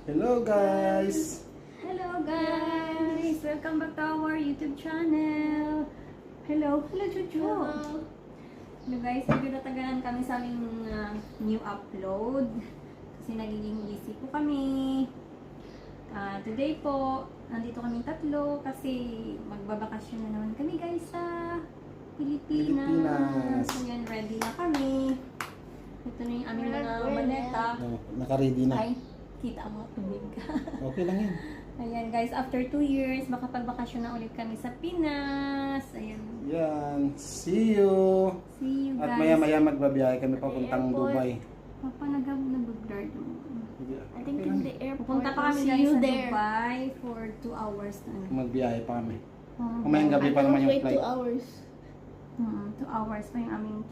Hello guys! Hello guys! Welcome back to our YouTube channel. Hello Jojo. Hello guys, medyo natagalan kami sa aming new upload kasi nagiging busy po kami. Today po, nandito kami tatlo kasi magbabakasyon na naman kami guys sa Pilipinas. So yan, ready na kami. Ito na yung aming mga maleta. Naka-ready na. Ay, kita ang mga tubig. Okay lang yan. Ayan guys, after 2 years, makapagbakasyon na ulit kami sa Pinas. Ayan. Yan. See you! See you guys. At maya-maya magbabiyahe kami papuntang Dubai. Papa, nag-blurred mo. I think in the airport. Pupunta pa kami See guys you sa there. Dubai for 2 hours na. Magbiyahe pa kami. Oh, Mamayang gabi pa naman yung Wait flight. 2 hours. 2 hours pa yung aming